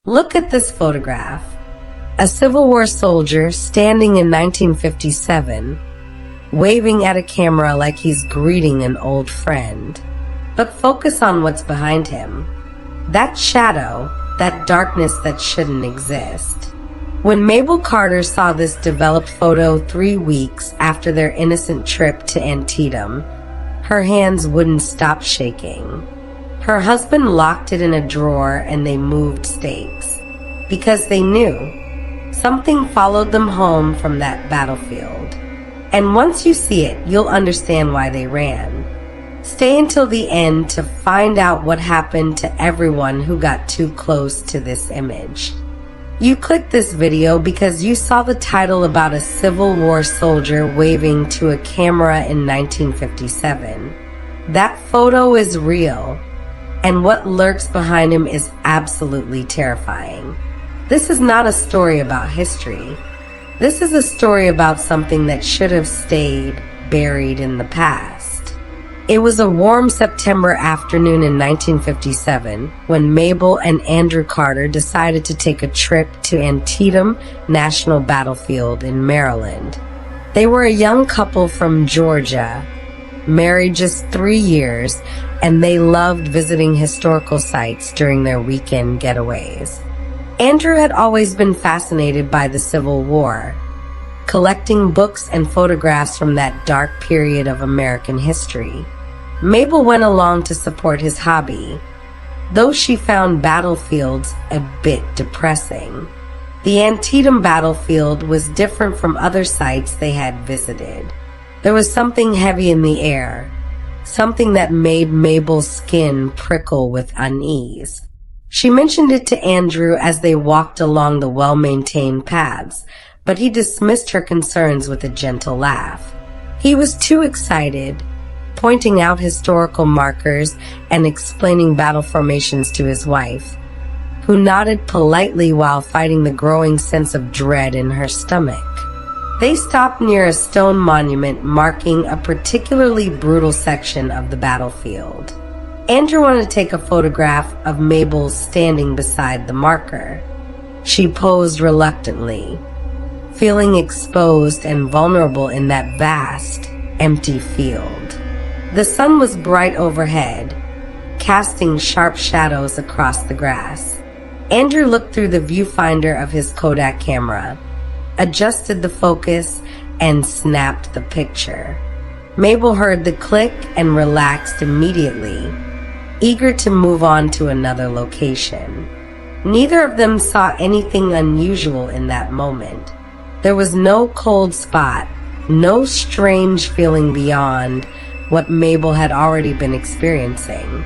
Look at this photograph. A Civil War soldier standing in 1957, waving at a camera like he's greeting an old friend. But focus on what's behind him. That shadow, that darkness that shouldn't exist. When Mabel Carter saw this developed photo 3 weeks after their innocent trip to Antietam, her hands wouldn't stop shaking. Her husband locked it in a drawer and they moved stakes. Because they knew something followed them home from that battlefield. And once you see it, you'll understand why they ran. Stay until the end to find out what happened to everyone who got too close to this image. You clicked this video because you saw the title about a Civil War soldier waving to a camera in 1957. That photo is real, and what lurks behind him is absolutely terrifying. This is not a story about history. This is a story about something that should have stayed buried in the past. It was a warm September afternoon in 1957 when Mabel and Andrew Carter decided to take a trip to Antietam National Battlefield in Maryland. They were a young couple from Georgia, married just 3 years, and they loved visiting historical sites during their weekend getaways. Andrew had always been fascinated by the Civil War, collecting books and photographs from that dark period of American history. Mabel went along to support his hobby, though she found battlefields a bit depressing. The Antietam Battlefield was different from other sites they had visited. There was something heavy in the air, something that made Mabel's skin prickle with unease. She mentioned it to Andrew as they walked along the well-maintained paths, but he dismissed her concerns with a gentle laugh. He was too excited, pointing out historical markers and explaining battle formations to his wife, who nodded politely while fighting the growing sense of dread in her stomach. They stopped near a stone monument marking a particularly brutal section of the battlefield. Andrew wanted to take a photograph of Mabel standing beside the marker. She posed reluctantly, feeling exposed and vulnerable in that vast, empty field. The sun was bright overhead, casting sharp shadows across the grass. Andrew looked through the viewfinder of his Kodak camera, adjusted the focus, and snapped the picture. Mabel heard the click and relaxed immediately, eager to move on to another location. Neither of them saw anything unusual in that moment. There was no cold spot, no strange feeling beyond what Mabel had already been experiencing.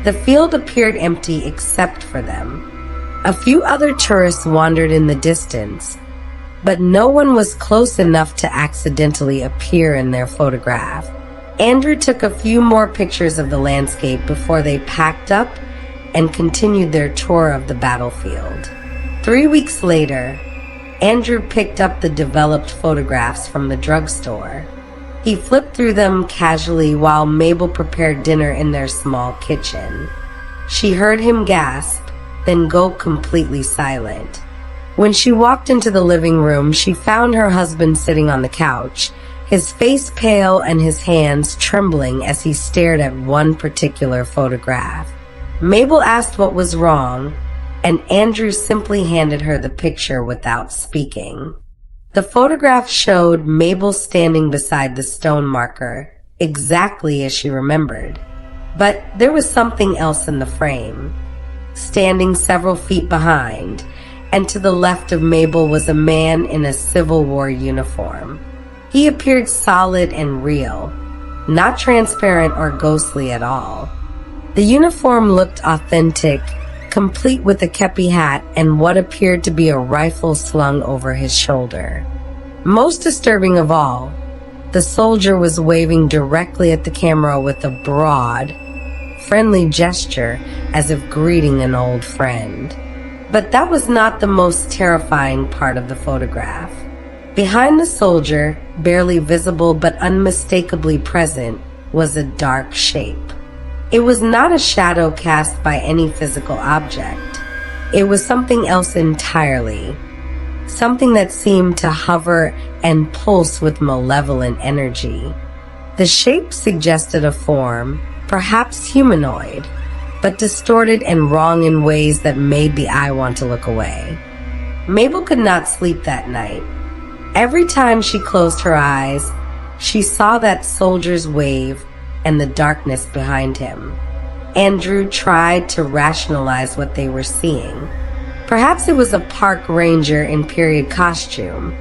The field appeared empty except for them. A few other tourists wandered in the distance, but no one was close enough to accidentally appear in their photograph. Andrew took a few more pictures of the landscape before they packed up and continued their tour of the battlefield. 3 weeks later, Andrew picked up the developed photographs from the drugstore. He flipped through them casually while Mabel prepared dinner in their small kitchen. She heard him gasp, then go completely silent. When she walked into the living room, she found her husband sitting on the couch, his face pale and his hands trembling as he stared at one particular photograph. Mabel asked what was wrong, and Andrew simply handed her the picture without speaking. The photograph showed Mabel standing beside the stone marker, exactly as she remembered. But there was something else in the frame. Standing several feet behind, and to the left of Mabel was a man in a Civil War uniform. He appeared solid and real, not transparent or ghostly at all. The uniform looked authentic, complete with a kepi hat and what appeared to be a rifle slung over his shoulder. Most disturbing of all, the soldier was waving directly at the camera with a broad, friendly gesture as if greeting an old friend. But that was not the most terrifying part of the photograph. Behind the soldier, barely visible but unmistakably present, was a dark shape. It was not a shadow cast by any physical object. It was something else entirely. Something that seemed to hover and pulse with malevolent energy. The shape suggested a form, perhaps humanoid, but distorted and wrong in ways that made the eye want to look away. Mabel could not sleep that night. Every time she closed her eyes, she saw that soldier's wave and the darkness behind him. Andrew tried to rationalize what they were seeing. Perhaps it was a park ranger in period costume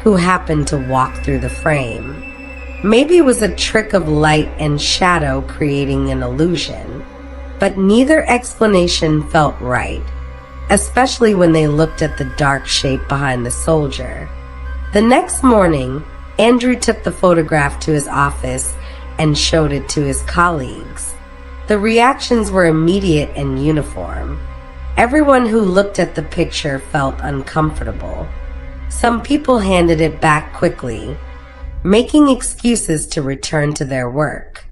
who happened to walk through the frame. Maybe it was a trick of light and shadow creating an illusion. But neither explanation felt right, especially when they looked at the dark shape behind the soldier. The next morning, Andrew took the photograph to his office and showed it to his colleagues. The reactions were immediate and uniform. Everyone who looked at the picture felt uncomfortable. Some people handed it back quickly, making excuses to return to their work.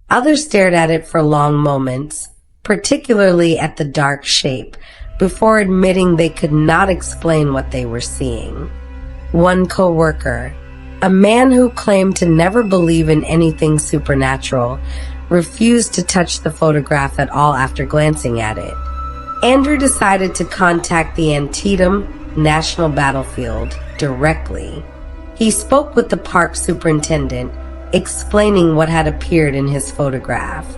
Others stared at it for long moments, particularly at the dark shape, before admitting they could not explain what they were seeing. One coworker, a man who claimed to never believe in anything supernatural, refused to touch the photograph at all after glancing at it. Andrew decided to contact the Antietam Battlefield directly. He spoke with the park superintendent, explaining what had appeared in his photograph.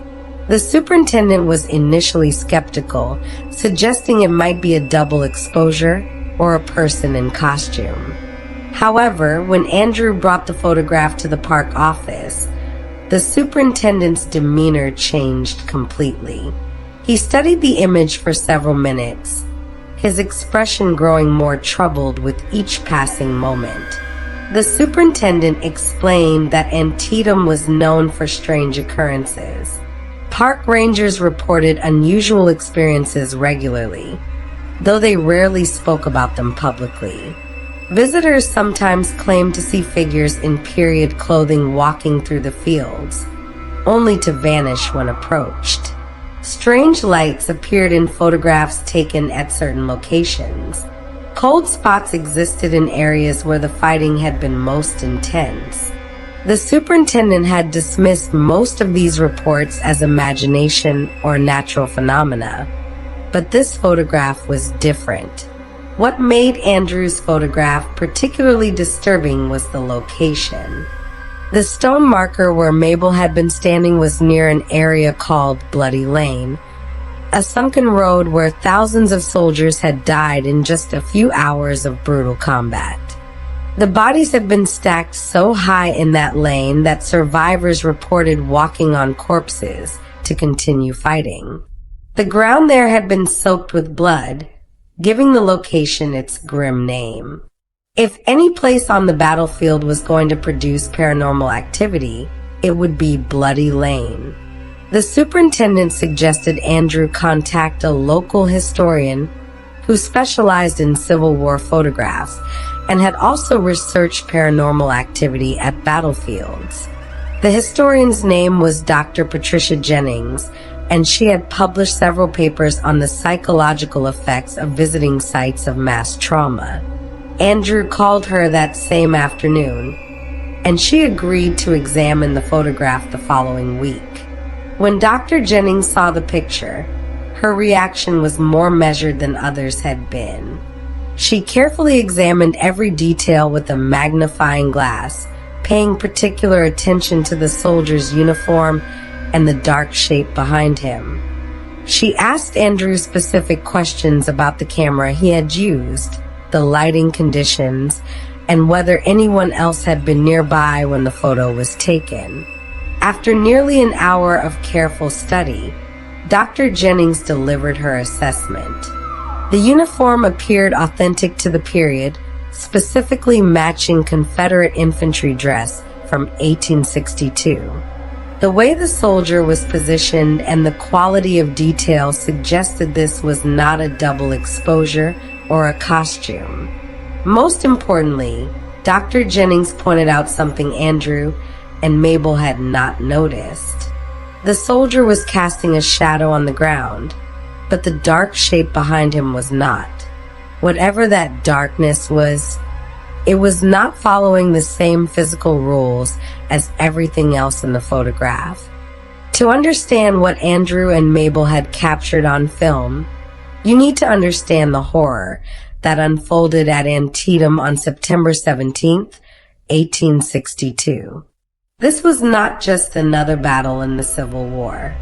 The superintendent was initially skeptical, suggesting it might be a double exposure or a person in costume. However, when Andrew brought the photograph to the park office, the superintendent's demeanor changed completely. He studied the image for several minutes, his expression growing more troubled with each passing moment. The superintendent explained that Antietam was known for strange occurrences. Park rangers reported unusual experiences regularly, though they rarely spoke about them publicly. Visitors sometimes claimed to see figures in period clothing walking through the fields, only to vanish when approached. Strange lights appeared in photographs taken at certain locations. Cold spots existed in areas where the fighting had been most intense. The superintendent had dismissed most of these reports as imagination or natural phenomena, but this photograph was different. What made Andrew's photograph particularly disturbing was the location. The stone marker where Mabel had been standing was near an area called Bloody Lane, a sunken road where thousands of soldiers had died in just a few hours of brutal combat. The bodies had been stacked so high in that lane that survivors reported walking on corpses to continue fighting. The ground there had been soaked with blood, giving the location its grim name. If any place on the battlefield was going to produce paranormal activity, it would be Bloody Lane. The superintendent suggested Andrew contact a local historian who specialized in Civil War photographs and had also researched paranormal activity at battlefields. The historian's name was Dr. Patricia Jennings, and she had published several papers on the psychological effects of visiting sites of mass trauma. Andrew called her that same afternoon, and she agreed to examine the photograph the following week. When Dr. Jennings saw the picture, her reaction was more measured than others had been. She carefully examined every detail with a magnifying glass, paying particular attention to the soldier's uniform and the dark shape behind him. She asked Andrew specific questions about the camera he had used, the lighting conditions, and whether anyone else had been nearby when the photo was taken. After nearly an hour of careful study, Dr. Jennings delivered her assessment. The uniform appeared authentic to the period, specifically matching Confederate infantry dress from 1862. The way the soldier was positioned and the quality of detail suggested this was not a double exposure or a costume. Most importantly, Dr. Jennings pointed out something Andrew and Mabel had not noticed. The soldier was casting a shadow on the ground, but the dark shape behind him was not. Whatever that darkness was, it was not following the same physical rules as everything else in the photograph. To understand what Andrew and Mabel had captured on film, you need to understand the horror that unfolded at Antietam on September 17th, 1862. This was not just another battle in the Civil War.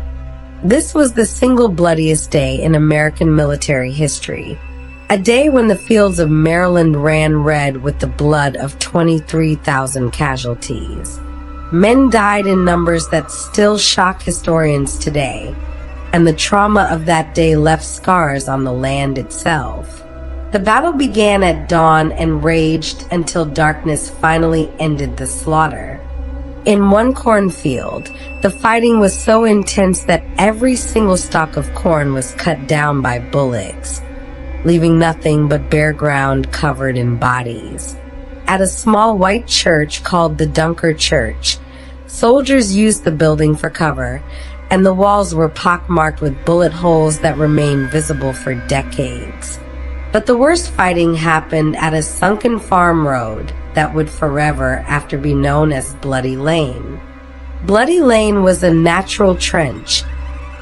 This was the single bloodiest day in American military history, a day when the fields of Maryland ran red with the blood of 23,000 casualties. Men died in numbers that still shock historians today, and the trauma of that day left scars on the land itself. The battle began at dawn and raged until darkness finally ended the slaughter. In one cornfield, the fighting was so intense that every single stalk of corn was cut down by bullets, leaving nothing but bare ground covered in bodies. At a small white church called the Dunker Church, soldiers used the building for cover, and the walls were pockmarked with bullet holes that remained visible for decades. But the worst fighting happened at a sunken farm road that would forever after be known as Bloody Lane. Bloody Lane was a natural trench,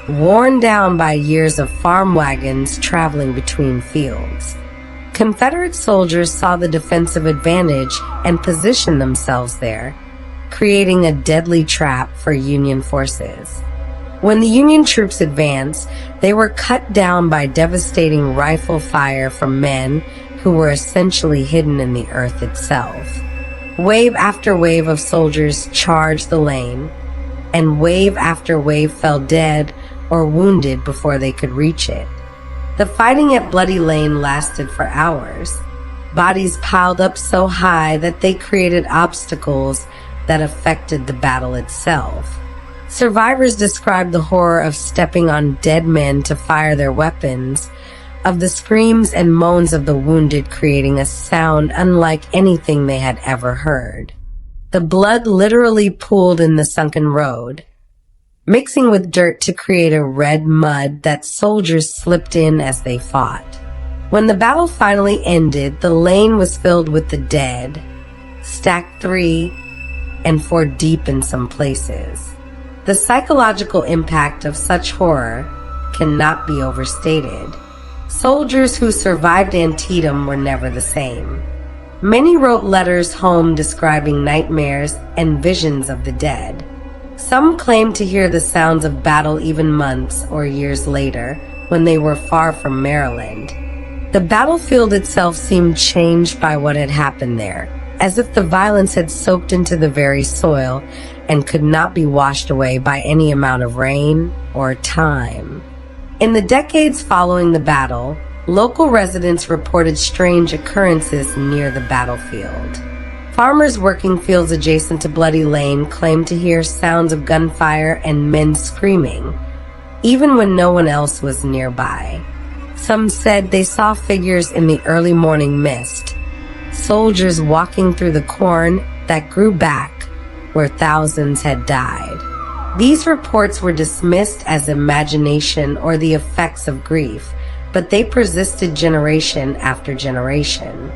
worn down by years of farm wagons traveling between fields. Confederate soldiers saw the defensive advantage and positioned themselves there, creating a deadly trap for Union forces. When the Union troops advanced, they were cut down by devastating rifle fire from men who were essentially hidden in the earth itself. Wave after wave of soldiers charged the lane, and wave after wave fell dead or wounded before they could reach it. The fighting at Bloody Lane lasted for hours. Bodies piled up so high that they created obstacles that affected the battle itself. Survivors described the horror of stepping on dead men to fire their weapons, of the screams and moans of the wounded creating a sound unlike anything they had ever heard. The blood literally pooled in the sunken road, mixing with dirt to create a red mud that soldiers slipped in as they fought. When the battle finally ended, the lane was filled with the dead, stacked 3 and 4 deep in some places. The psychological impact of such horror cannot be overstated. Soldiers who survived Antietam were never the same. Many wrote letters home describing nightmares and visions of the dead. Some claimed to hear the sounds of battle even months or years later when they were far from Maryland. The battlefield itself seemed changed by what had happened there, as if the violence had soaked into the very soil and could not be washed away by any amount of rain or time. In the decades following the battle, local residents reported strange occurrences near the battlefield. Farmers working fields adjacent to Bloody Lane claimed to hear sounds of gunfire and men screaming, even when no one else was nearby. Some said they saw figures in the early morning mist, soldiers walking through the corn that grew back where thousands had died. These reports were dismissed as imagination or the effects of grief, but they persisted generation after generation.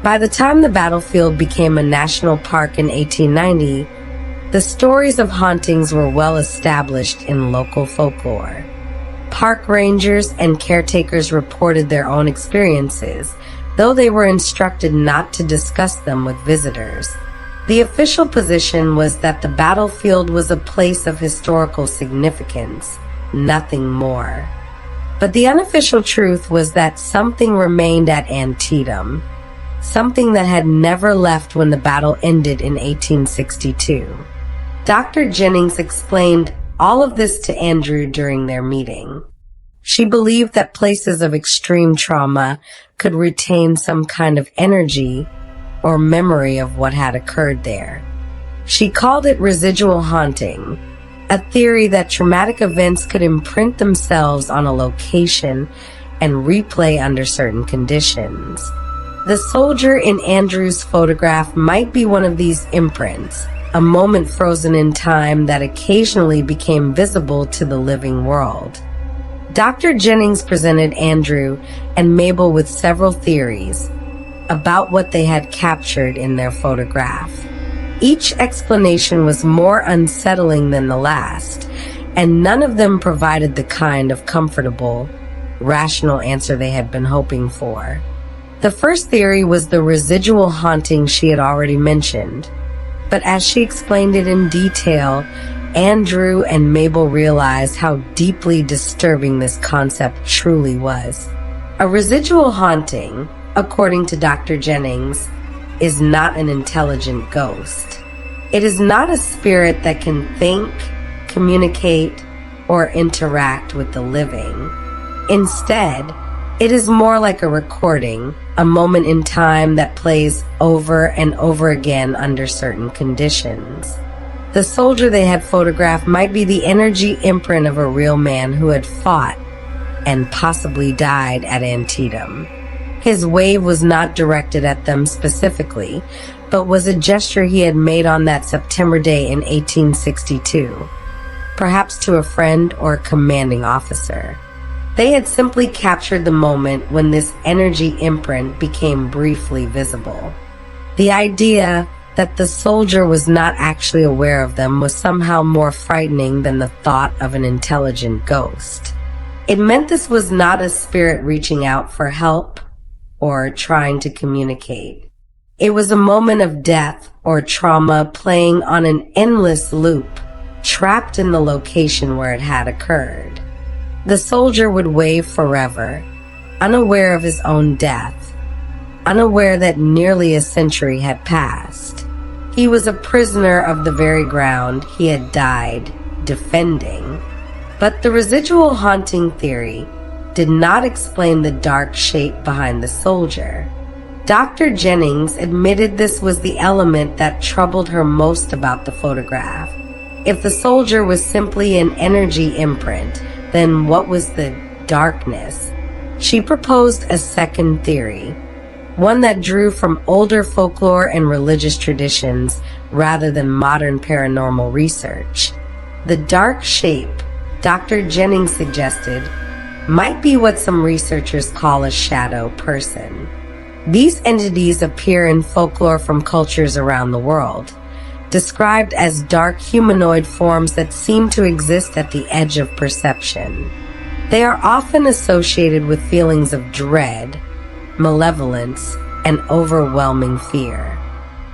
By the time the battlefield became a national park in 1890, the stories of hauntings were well established in local folklore. Park rangers and caretakers reported their own experiences, though they were instructed not to discuss them with visitors. The official position was that the battlefield was a place of historical significance, nothing more. But the unofficial truth was that something remained at Antietam, something that had never left when the battle ended in 1862. Dr. Jennings explained all of this to Andrew during their meeting. She believed that places of extreme trauma could retain some kind of energy or memory of what had occurred there. She called it residual haunting, a theory that traumatic events could imprint themselves on a location and replay under certain conditions. The soldier in Andrew's photograph might be one of these imprints, a moment frozen in time that occasionally became visible to the living world. Dr. Jennings presented Andrew and Mabel with several theories about what they had captured in their photograph. Each explanation was more unsettling than the last, and none of them provided the kind of comfortable, rational answer they had been hoping for. The first theory was the residual haunting she had already mentioned, but as she explained it in detail, Andrew and Mabel realized how deeply disturbing this concept truly was. A residual haunting, according to Dr. Jennings, is not an intelligent ghost. It is not a spirit that can think, communicate, or interact with the living. Instead, it is more like a recording, a moment in time that plays over and over again under certain conditions. The soldier they had photographed might be the energy imprint of a real man who had fought and possibly died at Antietam. His wave was not directed at them specifically, but was a gesture he had made on that September day in 1862, perhaps to a friend or a commanding officer. They had simply captured the moment when this energy imprint became briefly visible. The idea that the soldier was not actually aware of them was somehow more frightening than the thought of an intelligent ghost. It meant this was not a spirit reaching out for help or trying to communicate. It was a moment of death or trauma playing on an endless loop, trapped in the location where it had occurred. The soldier would wave forever, unaware of his own death, unaware that nearly a century had passed. He was a prisoner of the very ground he had died defending. But the residual haunting theory did not explain the dark shape behind the soldier. Dr. Jennings admitted this was the element that troubled her most about the photograph. If the soldier was simply an energy imprint, then what was the darkness? She proposed a second theory, one that drew from older folklore and religious traditions rather than modern paranormal research. The dark shape, Dr. Jennings suggested, might be what some researchers call a shadow person. These entities appear in folklore from cultures around the world, described as dark humanoid forms that seem to exist at the edge of perception. They are often associated with feelings of dread, malevolence, and overwhelming fear.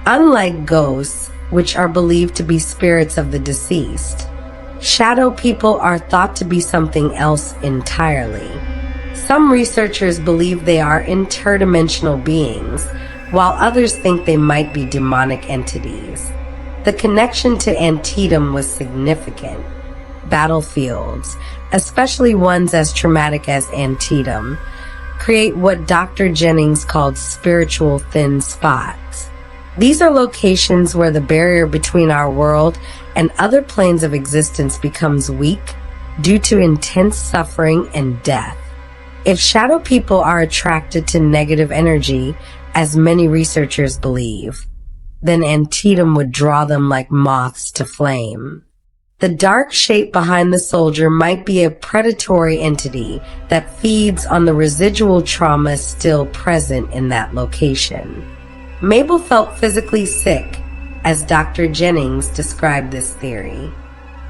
Unlike ghosts, which are believed to be spirits of the deceased, shadow people are thought to be something else entirely. Some researchers believe they are interdimensional beings, while others think they might be demonic entities. The connection to Antietam was significant. Battlefields, especially ones as traumatic as Antietam, create what Dr. Jennings called spiritual thin spots. These are locations where the barrier between our world and other planes of existence becomes weak due to intense suffering and death. If shadow people are attracted to negative energy, as many researchers believe, then Antietam would draw them like moths to flame. The dark shape behind the soldier might be a predatory entity that feeds on the residual trauma still present in that location. Mabel felt physically sick as Dr. Jennings described this theory.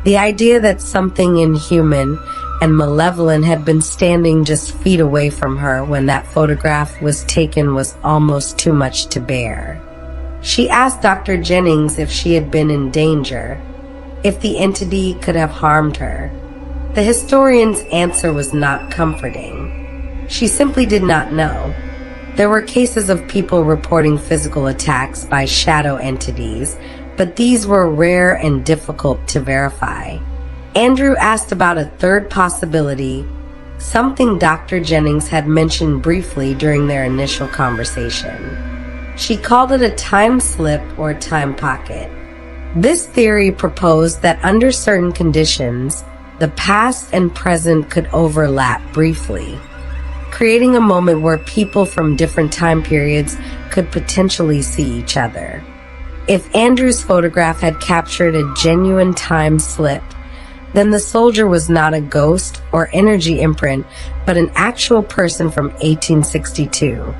The idea that something inhuman and malevolent had been standing just feet away from her when that photograph was taken was almost too much to bear. She asked Dr. Jennings if she had been in danger, if the entity could have harmed her. The historian's answer was not comforting. She simply did not know. There were cases of people reporting physical attacks by shadow entities, but these were rare and difficult to verify. Andrew asked about a third possibility, something Dr. Jennings had mentioned briefly during their initial conversation. She called it a time slip or time pocket. This theory proposed that under certain conditions, the past and present could overlap briefly, creating a moment where people from different time periods could potentially see each other. If Andrew's photograph had captured a genuine time slip, then the soldier was not a ghost or energy imprint, but an actual person from 1862,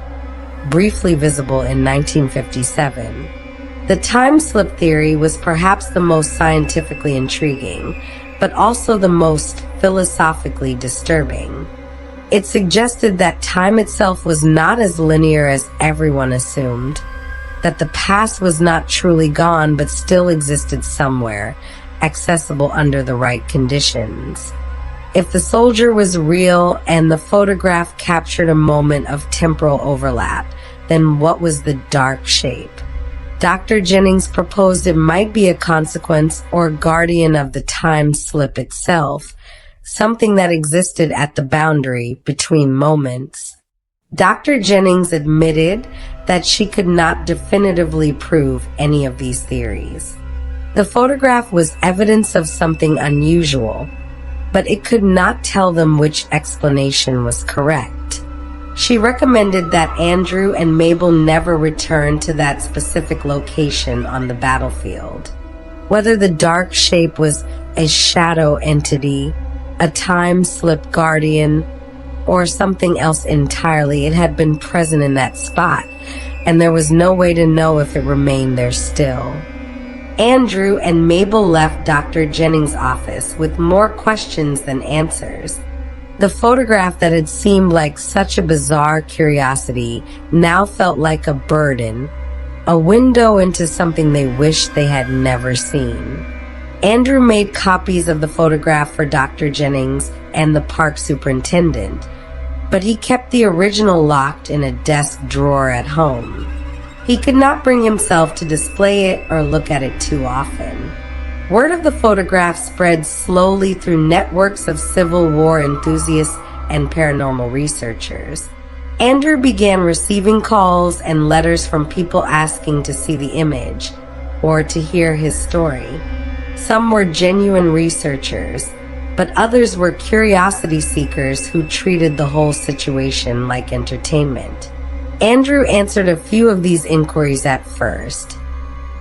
briefly visible in 1957. The time slip theory was perhaps the most scientifically intriguing, but also the most philosophically disturbing. It suggested that time itself was not as linear as everyone assumed, that the past was not truly gone but still existed somewhere, accessible under the right conditions. If the soldier was real and the photograph captured a moment of temporal overlap, then what was the dark shape? Dr. Jennings proposed it might be a consequence or guardian of the time slip itself, something that existed at the boundary between moments. Dr. Jennings admitted that she could not definitively prove any of these theories. The photograph was evidence of something unusual, but it could not tell them which explanation was correct. She recommended that Andrew and Mabel never return to that specific location on the battlefield. Whether the dark shape was a shadow entity, a time slip guardian, or something else entirely, it had been present in that spot, and there was no way to know if it remained there still. Andrew and Mabel left Dr. Jennings' office with more questions than answers. The photograph that had seemed like such a bizarre curiosity now felt like a burden, a window into something they wished they had never seen. Andrew made copies of the photograph for Dr. Jennings and the park superintendent, but he kept the original locked in a desk drawer at home. He could not bring himself to display it or look at it too often. Word of the photograph spread slowly through networks of Civil War enthusiasts and paranormal researchers. Andrew began receiving calls and letters from people asking to see the image or to hear his story. Some were genuine researchers, but others were curiosity seekers who treated the whole situation like entertainment. Andrew answered a few of these inquiries at first,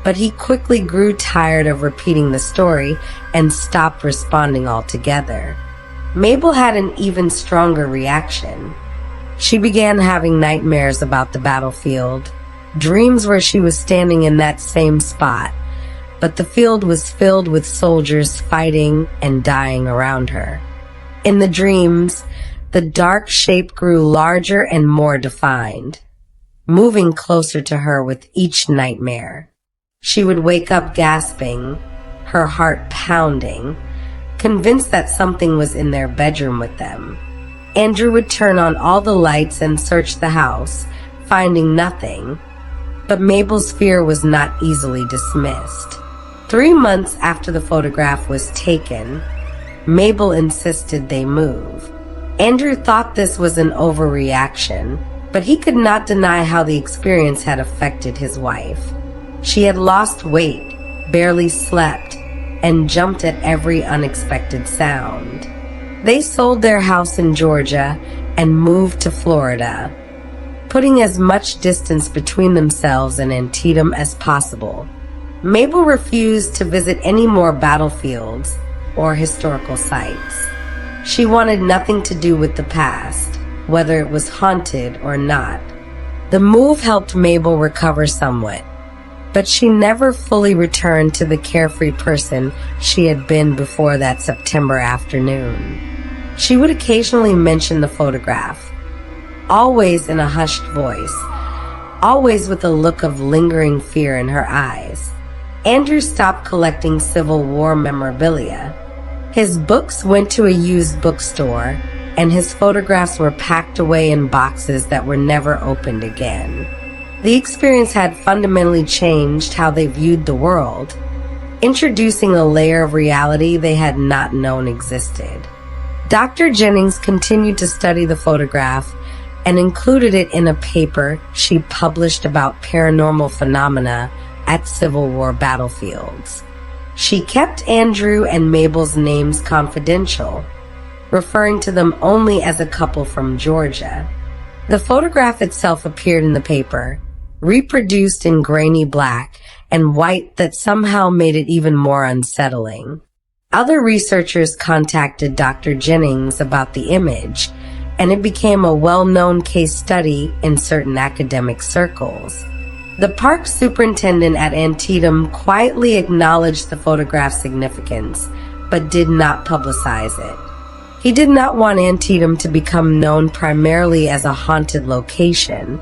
but he quickly grew tired of repeating the story and stopped responding altogether. Mabel had an even stronger reaction. She began having nightmares about the battlefield, dreams where she was standing in that same spot, but the field was filled with soldiers fighting and dying around her. In the dreams, the dark shape grew larger and more defined, moving closer to her with each nightmare. She would wake up gasping, her heart pounding, convinced that something was in their bedroom with them. Andrew would turn on all the lights and search the house, finding nothing, but Mabel's fear was not easily dismissed. 3 months after the photograph was taken, Mabel insisted they move. Andrew thought this was an overreaction, but he could not deny how the experience had affected his wife. She had lost weight, barely slept, and jumped at every unexpected sound. They sold their house in Georgia and moved to Florida, putting as much distance between themselves and Antietam as possible. Mabel refused to visit any more battlefields or historical sites. She wanted nothing to do with the past, whether it was haunted or not. The move helped Mabel recover somewhat, but she never fully returned to the carefree person she had been before that September afternoon. She would occasionally mention the photograph, always in a hushed voice, always with a look of lingering fear in her eyes. Andrew stopped collecting Civil War memorabilia. His books went to a used bookstore, and his photographs were packed away in boxes that were never opened again. The experience had fundamentally changed how they viewed the world, introducing a layer of reality they had not known existed. Dr. Jennings continued to study the photograph and included it in a paper she published about paranormal phenomena at Civil War battlefields. She kept Andrew and Mabel's names confidential, referring to them only as a couple from Georgia. The photograph itself appeared in the paper, reproduced in grainy black and white that somehow made it even more unsettling. Other researchers contacted Dr. Jennings about the image, and it became a well-known case study in certain academic circles. The park superintendent at Antietam quietly acknowledged the photograph's significance, but did not publicize it. He did not want Antietam to become known primarily as a haunted location,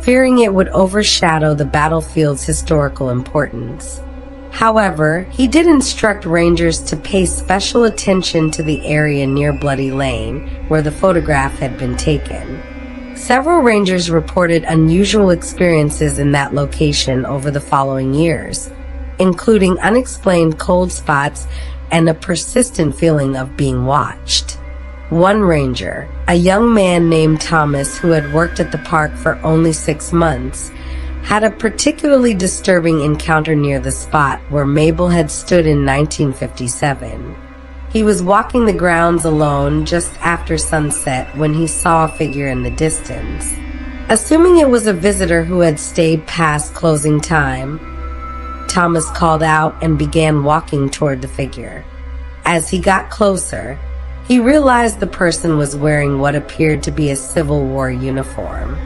fearing it would overshadow the battlefield's historical importance. However, he did instruct rangers to pay special attention to the area near Bloody Lane, where the photograph had been taken. Several rangers reported unusual experiences in that location over the following years, including unexplained cold spots and a persistent feeling of being watched. One ranger, a young man named Thomas who had worked at the park for only 6 months, had a particularly disturbing encounter near the spot where Mabel had stood in 1957. He was walking the grounds alone just after sunset when he saw a figure in the distance. Assuming it was a visitor who had stayed past closing time, Thomas called out and began walking toward the figure. As he got closer, he realized the person was wearing what appeared to be a Civil War uniform.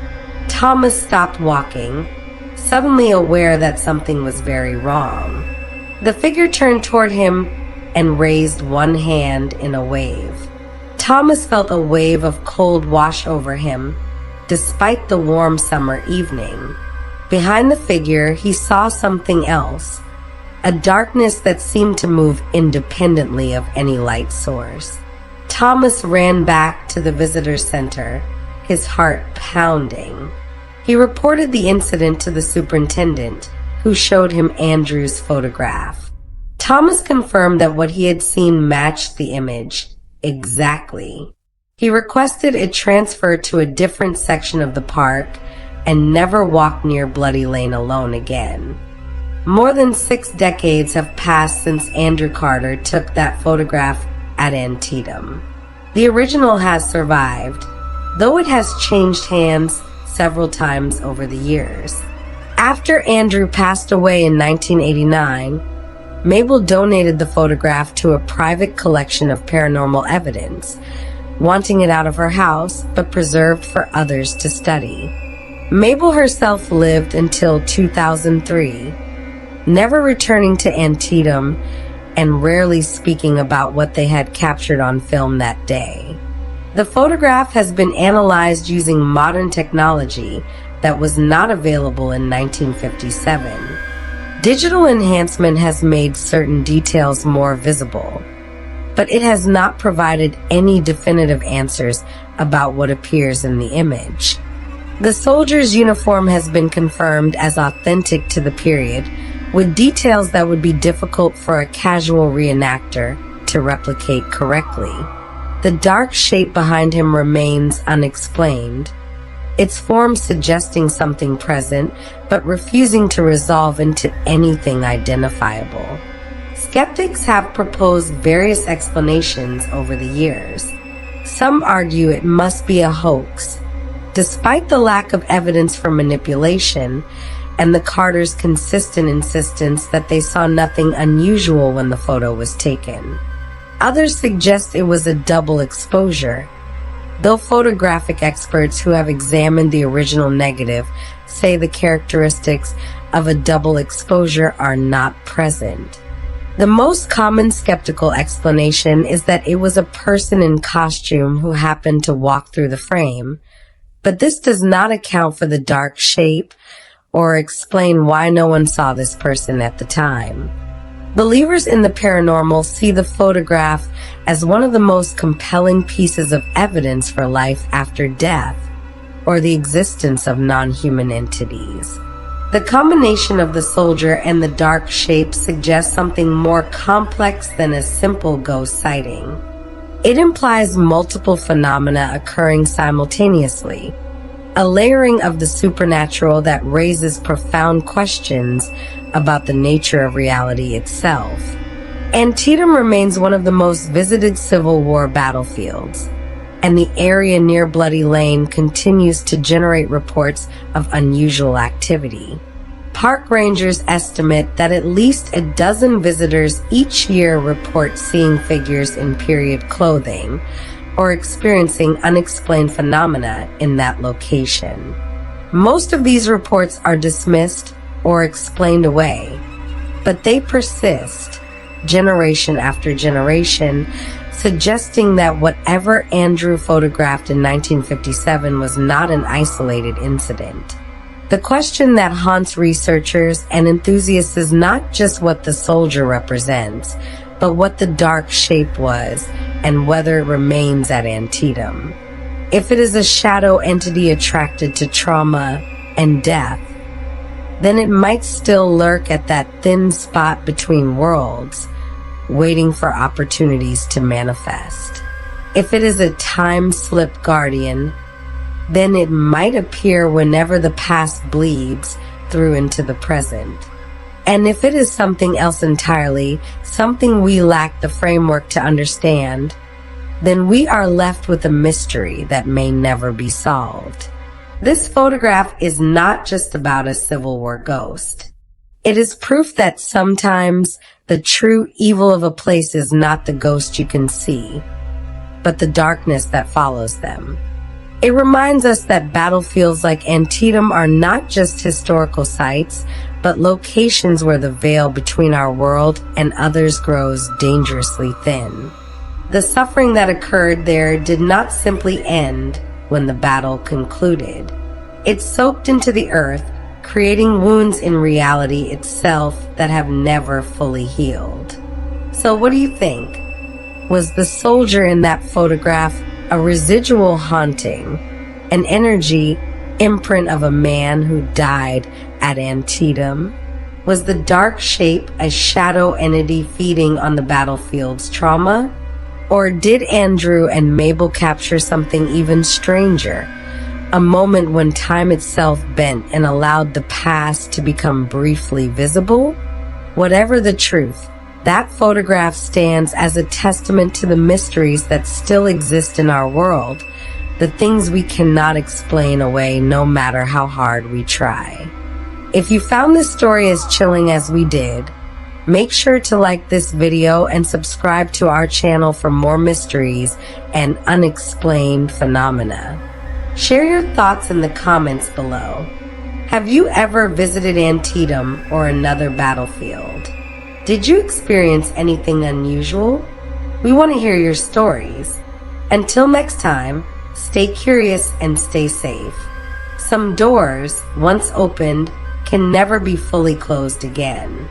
Thomas stopped walking, suddenly aware that something was very wrong. The figure turned toward him and raised one hand in a wave. Thomas felt a wave of cold wash over him, despite the warm summer evening. Behind the figure, he saw something else, a darkness that seemed to move independently of any light source. Thomas ran back to the visitor center, his heart pounding. He reported the incident to the superintendent, who showed him Andrew's photograph. Thomas confirmed that what he had seen matched the image exactly. He requested it transferred to a different section of the park and never walked near Bloody Lane alone again. More than 6 decades have passed since Andrew Carter took that photograph at Antietam. The original has survived, though it has changed hands several times over the years. After Andrew passed away in 1989, Mabel donated the photograph to a private collection of paranormal evidence, wanting it out of her house but preserved for others to study. Mabel herself lived until 2003, never returning to Antietam and rarely speaking about what they had captured on film that day. The photograph has been analyzed using modern technology that was not available in 1957. Digital enhancement has made certain details more visible, but it has not provided any definitive answers about what appears in the image. The soldier's uniform has been confirmed as authentic to the period, with details that would be difficult for a casual reenactor to replicate correctly. The dark shape behind him remains unexplained, its form suggesting something present, but refusing to resolve into anything identifiable. Skeptics have proposed various explanations over the years. Some argue it must be a hoax, despite the lack of evidence for manipulation and the Carters' consistent insistence that they saw nothing unusual when the photo was taken. Others suggest it was a double exposure, though photographic experts who have examined the original negative say the characteristics of a double exposure are not present. The most common skeptical explanation is that it was a person in costume who happened to walk through the frame, but this does not account for the dark shape or explain why no one saw this person at the time. Believers in the paranormal see the photograph as one of the most compelling pieces of evidence for life after death, or the existence of non-human entities. The combination of the soldier and the dark shape suggests something more complex than a simple ghost sighting. It implies multiple phenomena occurring simultaneously, a layering of the supernatural that raises profound questions about the nature of reality itself. Antietam remains one of the most visited Civil War battlefields, and the area near Bloody Lane continues to generate reports of unusual activity. Park rangers estimate that at least a dozen visitors each year report seeing figures in period clothing or experiencing unexplained phenomena in that location. Most of these reports are dismissed or explained away, but they persist generation after generation, suggesting that whatever Andrew photographed in 1957 was not an isolated incident. The question that haunts researchers and enthusiasts is not just what the soldier represents, but what the dark shape was and whether it remains at Antietam. If it is a shadow entity attracted to trauma and death, then it might still lurk at that thin spot between worlds, waiting for opportunities to manifest. If it is a time-slip guardian, then it might appear whenever the past bleeds through into the present. And if it is something else entirely, something we lack the framework to understand, then we are left with a mystery that may never be solved. This photograph is not just about a Civil War ghost. It is proof that sometimes the true evil of a place is not the ghost you can see, but the darkness that follows them. It reminds us that battlefields like Antietam are not just historical sites, but locations where the veil between our world and others grows dangerously thin. The suffering that occurred there did not simply end when the battle concluded. It soaked into the earth, creating wounds in reality itself that have never fully healed. So what do you think? Was the soldier in that photograph a residual haunting, an energy imprint of a man who died at Antietam? Was the dark shape a shadow entity feeding on the battlefield's trauma? Or did Andrew and Mabel capture something even stranger? A moment when time itself bent and allowed the past to become briefly visible? Whatever the truth, that photograph stands as a testament to the mysteries that still exist in our world, the things we cannot explain away no matter how hard we try. If you found this story as chilling as we did, make sure to like this video and subscribe to our channel for more mysteries and unexplained phenomena. Share your thoughts in the comments below. Have you ever visited Antietam or another battlefield? Did you experience anything unusual? We want to hear your stories. Until next time, stay curious and stay safe. Some doors, once opened, can never be fully closed again.